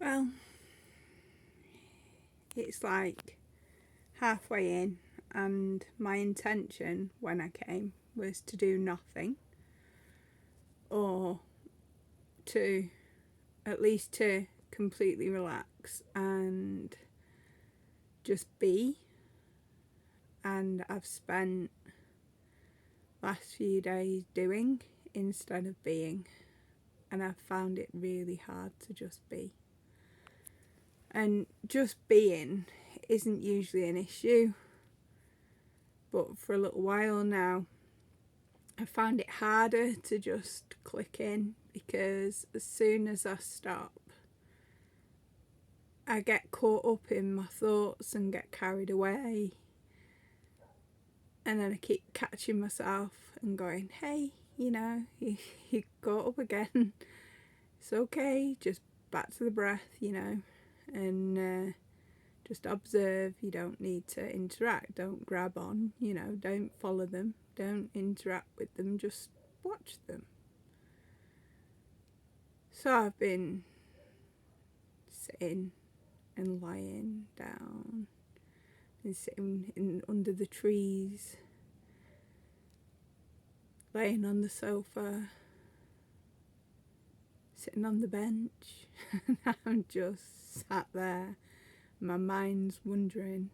Well, it's like halfway in, and my intention when I came was to do nothing, or to at least to completely relax and just be. And I've spent last few days doing instead of being, and I've found it really hard to just be. And just being isn't usually an issue, but for a little while now I find it harder to just click in, because as soon as I stop I get caught up in my thoughts and get carried away, and then I keep catching myself and going, hey, you got up again. It's okay, just back to the breath, and just observe. You don't need to interact, don't grab on, don't follow them, don't interact with them, just watch them. So I've been sitting and lying down and sitting under the trees, laying on the sofa, sitting on the bench, and I'm just sat there. My mind's wandering,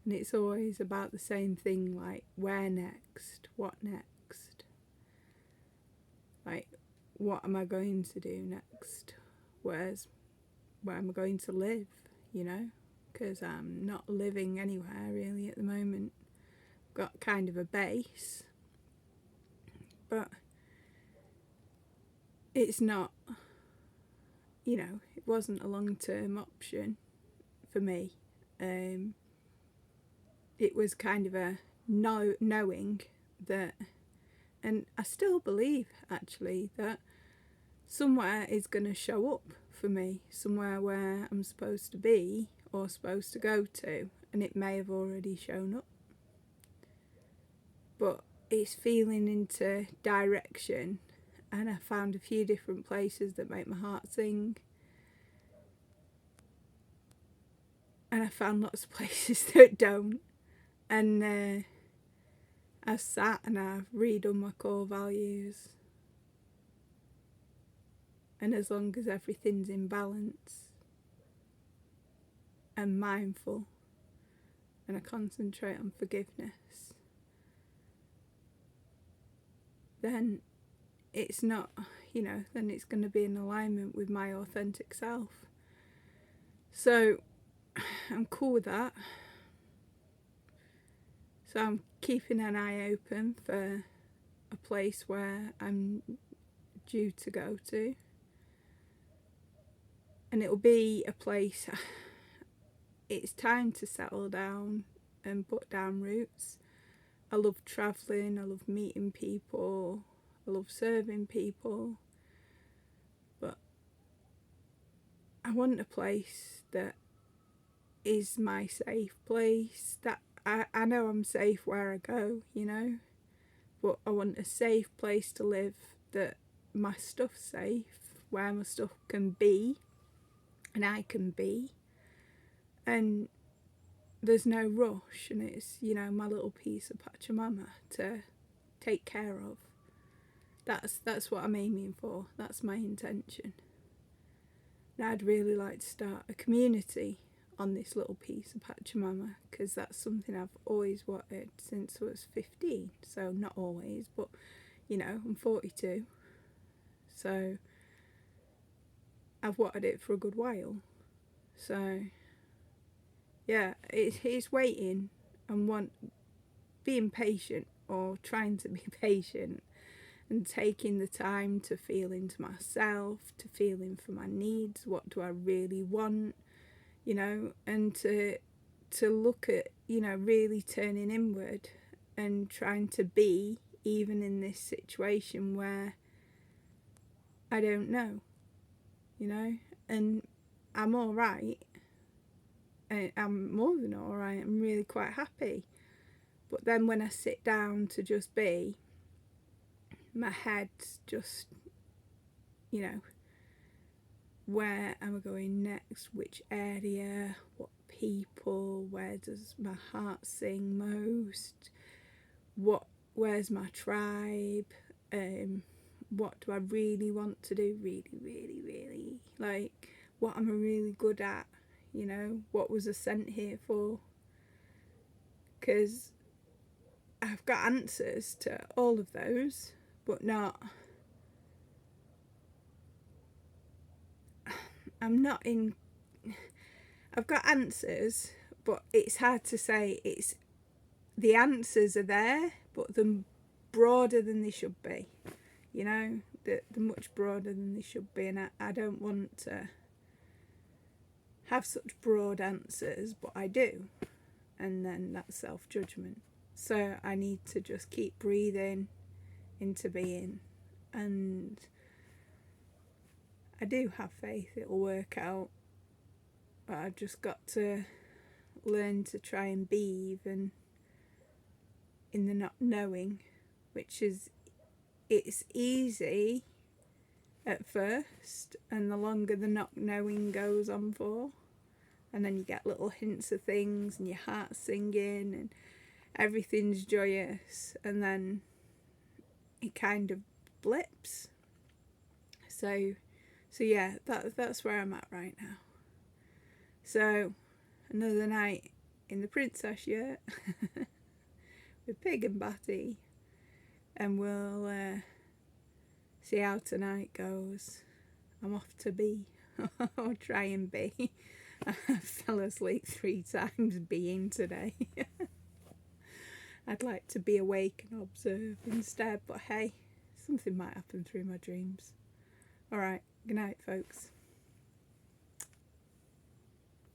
and it's always about the same thing, like where next, what next, like what am I going to do next, where am I going to live, because I'm not living anywhere really at the moment. Got kind of a base, but it's not, it wasn't a long-term option for me. It was kind of a knowing that, and I still believe actually that somewhere is going to show up for me, somewhere where I'm supposed to be or supposed to go to, and it may have already shown up, but it's feeling into direction. And I found a few different places that make my heart sing, and I found lots of places that don't. And I've sat and I've redone my core values, and as long as everything's in balance and mindful, and I concentrate on forgiveness, then it's not, then it's going to be in alignment with my authentic self. So I'm cool with that. So I'm keeping an eye open for a place where I'm due to go to, and it'll be a place. It's time to settle down and put down roots. I love travelling, I love meeting people, I love serving people, but I want a place that is my safe place, that I know I'm safe where I go, but I want a safe place to live, that my stuff's safe, where my stuff can be and I can be, and there's no rush, and it's, my little piece of Pachamama to take care of. That's what I'm aiming for. That's my intention. And I'd really like to start a community on this little piece of Pachamama, because that's something I've always wanted since I was 15. So not always, but I'm 42, so I've wanted it for a good while. So yeah, it's waiting and being patient, or trying to be patient, and taking the time to feel into myself, to feel in for my needs. What do I really want? And to look at, really turning inward and trying to be, even in this situation where I don't know, and I'm all right. I'm more than all right. I'm really quite happy. But then when I sit down to just be, my head's just, where am I going next, which area, what people, where does my heart sing most, where's my tribe, what do I really want to do, really, like, what am I really good at, you know, what was I sent here for? Because I've got answers to all of those, but I've got answers, but it's hard to say. It's the answers are there, but they're broader than they should be. You know, they're much broader than they should be, and I don't want to have such broad answers, but I do, and then that's self-judgment. So I need to just keep breathing into being, and I do have faith it'll work out, but I've just got to learn to try and be even in the not knowing, which is, it's easy at first, and the longer the not knowing goes on for, and then you get little hints of things and your heart's singing and everything's joyous, and then it kind of blips. So yeah, that's where I'm at right now. So another night in the princess yurt with Pig and Batty, and we'll see how tonight goes. I'm off to be, or try and be. I fell asleep 3 times being today. I'd like to be awake and observe instead, but hey, something might happen through my dreams. Alright, good night folks.